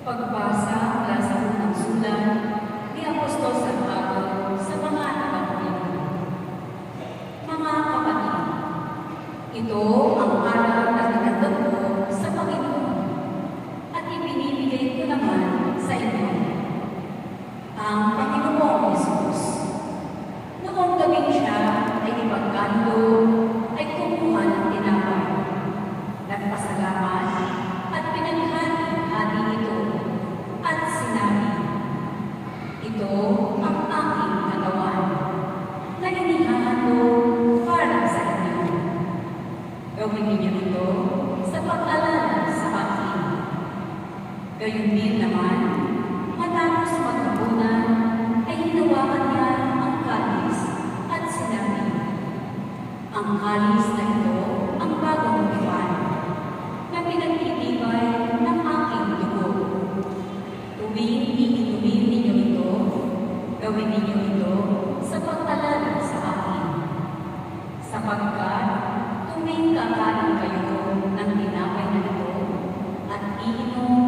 Pagbasa mula sa unang sulat ni Apostol Santiago sa mga Ebanghelyo. Mga kapatid, ito ang araw na tinanggap ko sa Panginoon at ibinibigay ko naman sa inyo. Ang Panginoong Jesus, noong gabing siya ay ipagkando, ay kumuha ng tinapay, nagpasalamat at pinaghati-hati ito at sinabi, "Ito ang aking katawan, na inihahandog para sa inyo. Gawin ninyo ito sa pag-alala sa akin." Gayon din naman, matapos maghapunan, ay hinawakan niya ang kalis at sinabi, "Ang kalis na ito ang bagong tipan, na pinagtitibay ng aking dugo. Tuwing iinumin ninyo ito, gawin ninyo ito sa pag-alala sa akin. Sapagkat tuwing kakain kayo ng tinapay na ito at iinom